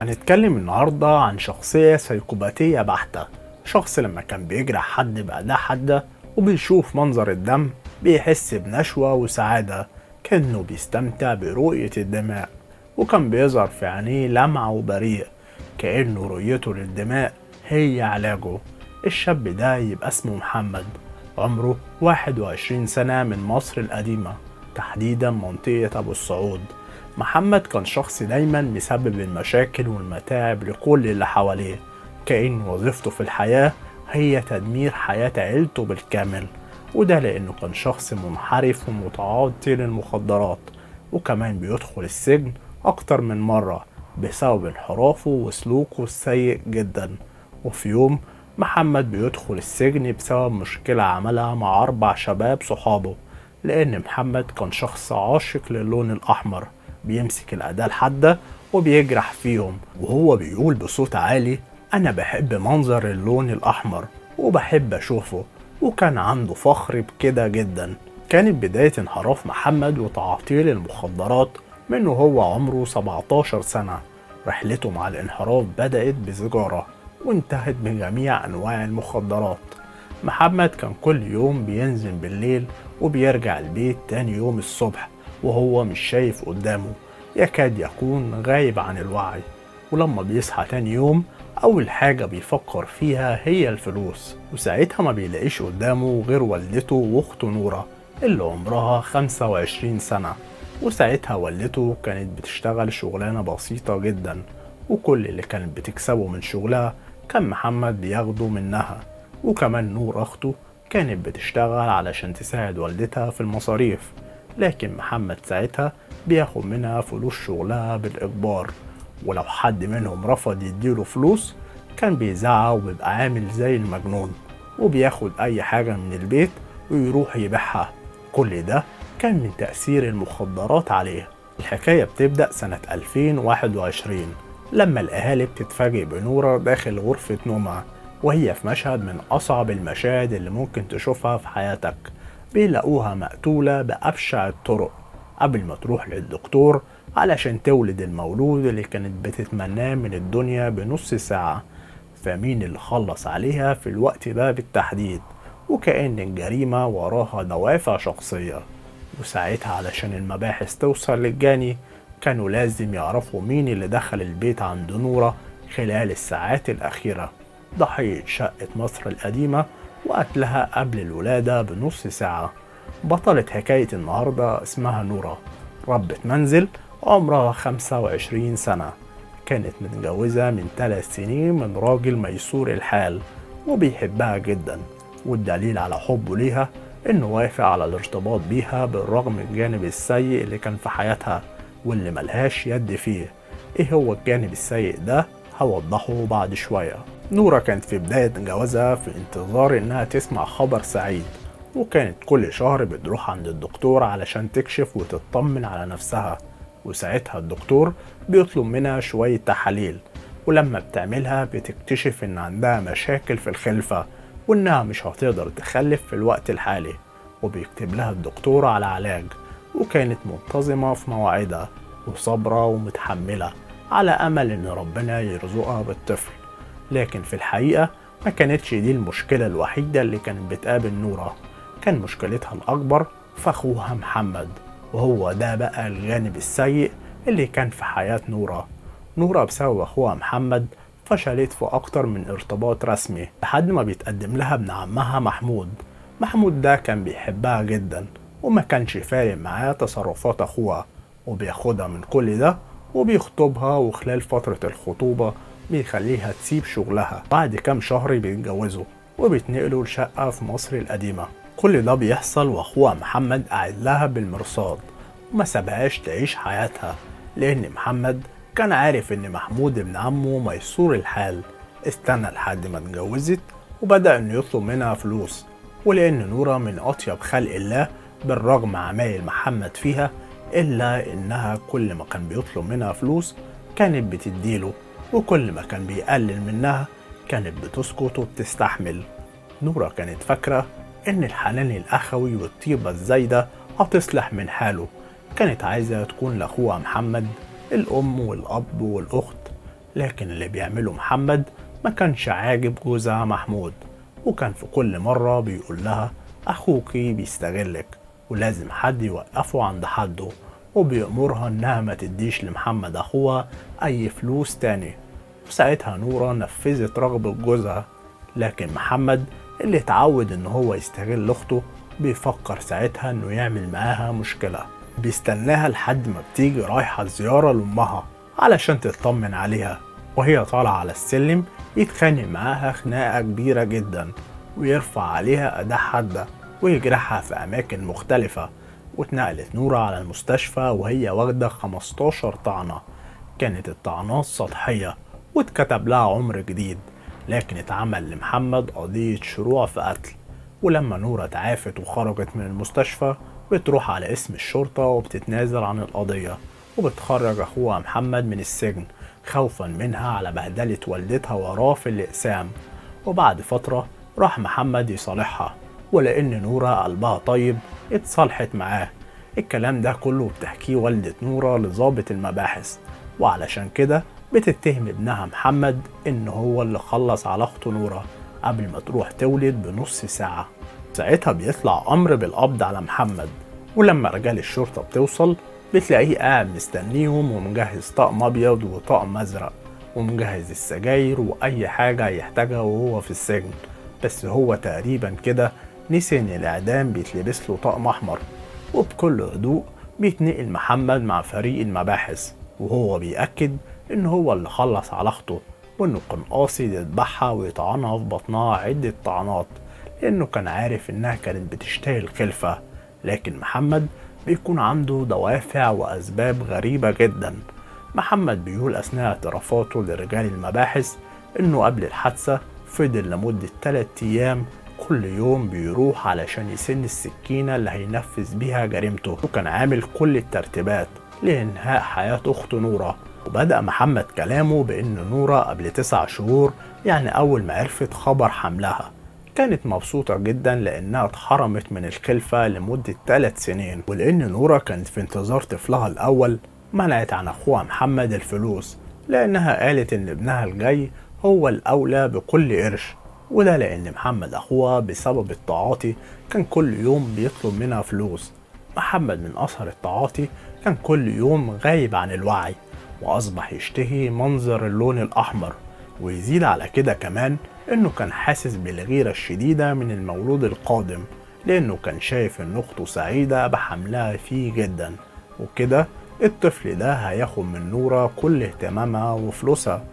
هنتكلم النهاردة عن شخصية سيكوباتية بحتة. شخص لما كان بيجرح حد بأداة حادة وبيشوف منظر الدم بيحس بنشوة وسعادة، كأنه بيستمتع برؤية الدماء، وكان بيظهر في عينيه لمعة وبريء، كأنه رؤيته للدماء هي علاجه. الشاب ده يبقى اسمه محمد، عمره 21 سنة، من مصر القديمة، تحديدا منطقة أبو السعود. محمد كان شخص دايما مسبب المشاكل والمتاعب لكل اللي حواليه، كأن وظيفته في الحياة هي تدمير حياة عيلته بالكامل، وده لأنه كان شخص منحرف ومتعاطي للمخدرات، وكمان بيدخل السجن أكتر من مرة بسبب انحرافه وسلوكه السيء جدا. وفي يوم محمد بيدخل السجن بسبب مشكلة عملها مع 4 شباب صحابه، لأن محمد كان شخص عاشق للون الأحمر، بيمسك الأداة الحادة وبيجرح فيهم، وهو بيقول بصوت عالي: أنا بحب منظر اللون الأحمر وبحب أشوفه. وكان عنده فخر بكده جدا. كانت بداية انحراف محمد وتعاطيه للمخدرات من وهو عمره 17 سنة. رحلته مع الانحراف بدأت بسيجارة وانتهت بجميع أنواع المخدرات. محمد كان كل يوم بينزل بالليل وبيرجع البيت تاني يوم الصبح وهو مش شايف قدامه، يكاد يكون غايب عن الوعي. ولما بيصحى تاني يوم أول حاجة بيفكر فيها هي الفلوس، وساعتها ما بيلاقيش قدامه غير والدته وأخته نورة اللي عمرها 25 سنة. وساعتها والدته كانت بتشتغل شغلانة بسيطة جدا، وكل اللي كانت بتكسبه من شغلها كان محمد بياخده منها. وكمان نور أخته كانت بتشتغل علشان تساعد والدتها في المصاريف، لكن محمد ساعتها بياخد منها فلوس شغلها بالإجبار، ولو حد منهم رفض يديله فلوس كان بيزعق وبيبقى عامل زي المجنون، وبياخد أي حاجة من البيت ويروح يبيعها. كل ده كان من تأثير المخدرات عليه. الحكاية بتبدأ سنة 2021 لما الأهالي بتتفاجئ بنورة داخل غرفة نومها، وهي في مشهد من أصعب المشاهد اللي ممكن تشوفها في حياتك. بيلاقوها مقتولة بأبشع الطرق قبل ما تروح للدكتور علشان تولد المولود اللي كانت بتتمناه من الدنيا بنص ساعة. فمين اللي خلص عليها في الوقت ده بالتحديد؟ وكأن الجريمة وراها دوافع شخصية. وساعتها علشان المباحث توصل للجاني كانوا لازم يعرفوا مين اللي دخل البيت عند نورة خلال الساعات الأخيرة، ضحية شقة مصر القديمة وقتلها قبل الولادة بنص ساعة. بطلة حكاية النهاردة اسمها نورة، ربة منزل عمرها 25 سنة، كانت متجوزة من 3 سنين من راجل ميسور الحال وبيحبها جدا. والدليل على حبه ليها انه وافق على الارتباط بيها بالرغم من الجانب السيء اللي كان في حياتها واللي ملهاش يد فيه. ايه هو الجانب السيء ده؟ هوضحه بعد شوية. نورة كانت في بداية جوازها في انتظار انها تسمع خبر سعيد، وكانت كل شهر بتروح عند الدكتور علشان تكشف وتطمن على نفسها. وساعتها الدكتور بيطلب منها شوية تحاليل، ولما بتعملها بتكتشف ان عندها مشاكل في الخلفة وانها مش هتقدر تخلف في الوقت الحالي، وبيكتب لها الدكتور على علاج. وكانت منتظمة في مواعيدها وصابرة ومتحملة على أمل إن ربنا يرزقها بالطفل. لكن في الحقيقة ما كانتش دي المشكلة الوحيدة اللي كانت بتقابل نورة. كان مشكلتها الأكبر في أخوها محمد، وهو ده بقى الجانب السيء اللي كان في حياة نورة. نورة بسبب أخوها محمد فشلت في أكتر من ارتباط رسمي لحد ما بيتقدم لها ابن عمها محمود. محمود ده كان بيحبها جدا وما كانش فارق معاه تصرفات أخوها، وبياخدها من كل ده وبيخطبها، وخلال فترة الخطوبة بيخليها تسيب شغلها. بعد كام شهر بيتجوزوا وبيتنقلوا لشقة في مصر القديمة. كل ده بيحصل وأخوها محمد قاعد لها بالمرصاد وما سابهاش تعيش حياتها، لأن محمد كان عارف إن محمود ابن عمه ميسور الحال. استنى لحد ما اتجوزت وبدأ إنه يطلب منها فلوس، ولأن نورة من أطيب خلق الله بالرغم عمايل محمد فيها، إلا إنها كل ما كان بيطلب منها فلوس كانت بتديله، وكل ما كان بيقلل منها كانت بتسكت وبتستحمل. نورة كانت فاكرة إن الحنان الأخوي والطيبة الزايدة هتصلح من حاله. كانت عايزة تكون لأخوها محمد الأم والأب والأخت، لكن اللي بيعمله محمد ما كانش عاجب جوزها محمود، وكان في كل مرة بيقول لها أخوكي بيستغلك ولازم حد يوقفه عند حده، وبيأمرها إنها ما تديش لمحمد أخوها أي فلوس تاني. وساعتها نورة نفذت رغبة جوزها، لكن محمد اللي اتعود إن هو يستغل أخته بيفكر ساعتها إنه يعمل معاها مشكلة. بيستناها لحد ما بتيجي رايحة زيارة لأمها علشان تطمن عليها، وهي طالعة على السلم يتخانق معاها خناقة كبيرة جدا، ويرفع عليها أداة حادة ويجرحها في أماكن مختلفة. واتنقلت نورة على المستشفى وهي واخدة 15 طعنة. كانت الطعنات سطحية واتكتب لها عمر جديد، لكن اتعمل لمحمد قضية شروع في قتل. ولما نورة اتعافت وخرجت من المستشفى بتروح على اسم الشرطة وبتتنازل عن القضية، وبتخرج أخوها محمد من السجن خوفا منها على بهدلة والدتها وراه في الإقسام. وبعد فترة راح محمد يصالحها، ولأن نورة قلبها طيب اتصالحت معاه. الكلام ده كله بتحكيه والدة نورة لضابط المباحث، وعلشان كده بتتهم ابنها محمد إن هو اللي خلص على أخته نورة قبل ما تروح تولد بنص ساعة. ساعتها بيطلع أمر بالقبض على محمد، ولما رجال الشرطة بتوصل بتلاقيه قاعد مستنيهم ومجهز طقم أبيض وطقم أزرق، ومجهز السجاير وأي حاجة هيحتاجها وهو في السجن. بس هو تقريبا كده نسي إن الإعدام بيتلبس له طقم أحمر. وبكل هدوء بيتنقل محمد مع فريق المباحث، وهو بيأكد إن هو اللي خلص على أخته، وإنه كان قاصد يذبحها ويطعنها في بطنها عدة طعنات، لأنه كان عارف إنها كانت بتشتهي الخلفة. لكن محمد بيكون عنده دوافع وأسباب غريبة جدا. محمد بيقول أثناء اعترافاته لرجال المباحث إنه قبل الحادثة فضل لمدة 3 أيام كل يوم بيروح علشان يسن السكينة اللي هينفذ بيها جريمته، وكان عامل كل الترتيبات لإنهاء حياة أخته نورة. وبدأ محمد كلامه بإن نورة قبل 9 شهور، يعني أول ما عرفت خبر حملها، كانت مبسوطة جدا لأنها اتحرمت من الخلفة لمدة 3 سنين، ولأن نورة كانت في انتظار طفلها الأول منعت عن أخوها محمد الفلوس، لأنها قالت إن ابنها الجاي هو الأولى بكل قرش. وده لأن محمد أخوها بسبب التعاطي كان كل يوم بيطلب منها فلوس. محمد من أثر التعاطي كان كل يوم غايب عن الوعي، وأصبح يشتهي منظر اللون الأحمر. ويزيد على كده كمان إنه كان حاسس بالغيرة الشديدة من المولود القادم، لأنه كان شايف إن أخته سعيدة بحملها فيه جدا، وكده الطفل ده هياخد من نورة كل اهتمامها وفلوسها.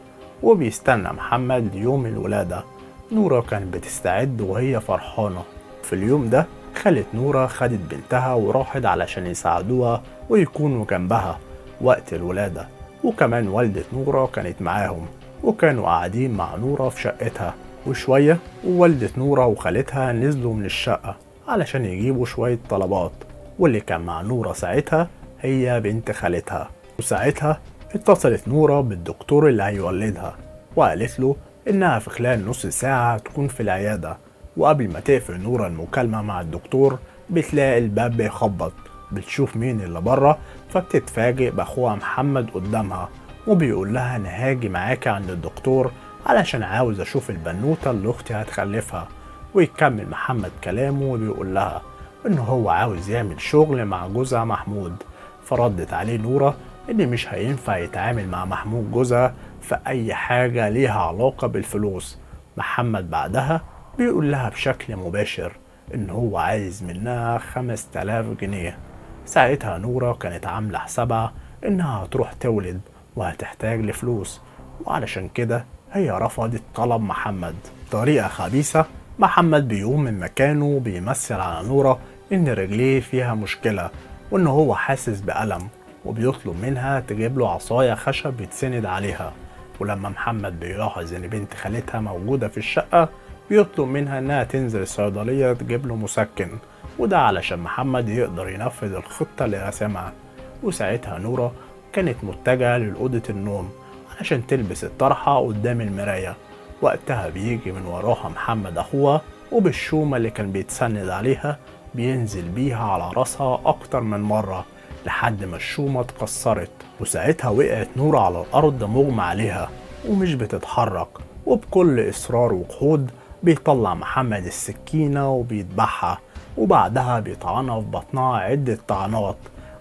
وبيستنى محمد يوم الولادة. نورة كانت بتستعد وهي فرحانة. في اليوم ده خالة نورة خدت بنتها وراحت علشان يساعدوها ويكونوا جنبها وقت الولادة، وكمان والدة نورة كانت معاهم، وكانوا قاعدين مع نورة في شقتها. وشوية ووالدة نورة وخالتها نزلوا من الشقة علشان يجيبوا شوية طلبات، واللي كان مع نورة ساعتها هي بنت خالتها. وساعتها اتصلت نورة بالدكتور اللي هيولدها، وقالت له إنها في خلال نص ساعة تكون في العيادة. وقبل ما تقفل نورة المكالمة مع الدكتور بتلاقي الباب بيخبط، بتشوف مين اللي بره، فبتتفاجئ بأخوها محمد قدامها، وبيقول لها أنا هاجي معاكي عند الدكتور علشان عاوز أشوف البنوتة اللي أختي هتخلفها. ويكمل محمد كلامه وبيقول لها إنه هو عاوز يعمل شغل مع جوزها محمود. فردت عليه نورة إن مش هينفع يتعامل مع محمود جوزها في أي حاجة ليها علاقة بالفلوس. محمد بعدها بيقول لها بشكل مباشر إن هو عايز منها 5000 جنيه. ساعتها نورة كانت عاملة حسابها إنها هتروح تولد وهتحتاج لفلوس، وعلشان كده هي رفضت طلب محمد. بطريقة خبيثة محمد بيقوم من مكانه بيمثل على نورة إن رجليه فيها مشكلة وإن هو حاسس بألم، وبيطلب منها تجيب له عصاية خشب يتسند عليها. ولما محمد بيلاحظ إن بنت خالتها موجودة في الشقة بيطلب منها إنها تنزل الصيدلية تجيب له مسكن، وده علشان محمد يقدر ينفذ الخطة اللي رسمها. وساعتها نورة كانت متجهة لأوضة النوم علشان تلبس الطرحة قدام المراية. وقتها بيجي من وراها محمد أخوها، وبالشومة اللي كان بيتسند عليها بينزل بيها على راسها أكتر من مرة لحد ما الشومة اتكسرت. وساعتها وقعت نورة على الأرض مغمى عليها، ومش بتتحرك. وبكل إصرار وجحود بيطلع محمد السكينة وبيذبحها، وبعدها بيطعنها في بطنها عدة طعنات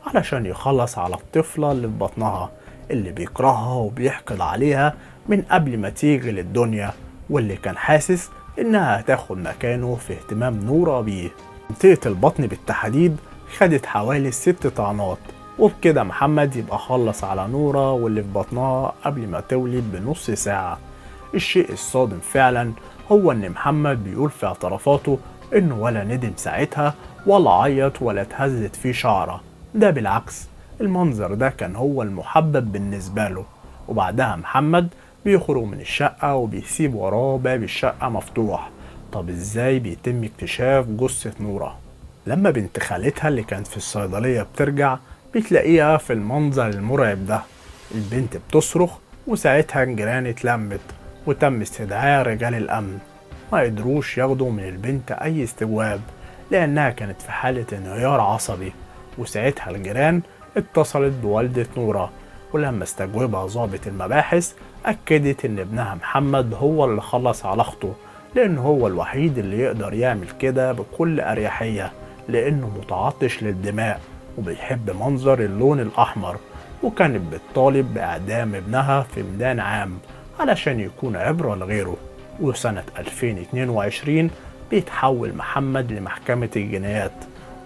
علشان يخلص على الطفلة اللي في بطنها، اللي بيكرهها وبيحقد عليها من قبل ما تيجي للدنيا، واللي كان حاسس إنها هتاخد مكانه في اهتمام نورة بيه. منطقة البطن بالتحديد خدت حوالي 6 طعنات، وبكده محمد يبقى خلص على نورة واللي في بطنها قبل ما تولد بنص ساعة. الشيء الصادم فعلا هو إن محمد بيقول في اعترافاته إنه ولا ندم ساعتها ولا عيط ولا اتهزت فيه شعرة، ده بالعكس، المنظر ده كان هو المحبب بالنسبة له. وبعدها محمد بيخرج من الشقة وبيسيب وراه باب الشقة مفتوح. طب ازاي بيتم اكتشاف جثة نورة؟ لما بنت خالتها اللي كانت في الصيدلية بترجع بتلاقيها في المنظر المرعب ده. البنت بتصرخ، وساعتها الجيران اتلمت وتم استدعاء رجال الأمن. ما قدروش ياخدوا من البنت أي استجواب لأنها كانت في حالة انهيار عصبي. وساعتها الجيران اتصلت بوالدة نورة، ولما استجوبها ضابط المباحث أكدت إن ابنها محمد هو اللي خلص على أخته، لأنه هو الوحيد اللي يقدر يعمل كده بكل أريحية، لأنه متعطش للدماء وبيحب منظر اللون الأحمر. وكانت بتطالب بإعدام ابنها في ميدان عام علشان يكون عبرة لغيره. وسنة 2022 بيتحول محمد لمحكمة الجنايات،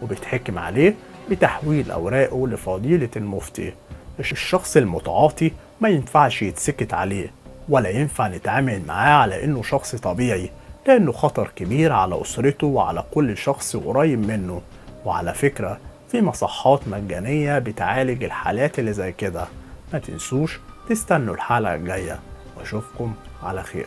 وبيتحكم عليه بتحويل أوراقه لفضيلة المفتي. الشخص المتعاطي ما ينفعش يتسكت عليه، ولا ينفع نتعامل معاه على إنه شخص طبيعي، لأنه خطر كبير على أسرته وعلى كل شخص قريب منه. وعلى فكرة، في مصحات مجانية بتعالج الحالات اللي زي كده. ما تنسوش تستنوا الحلقة الجاية، وأشوفكم على خير.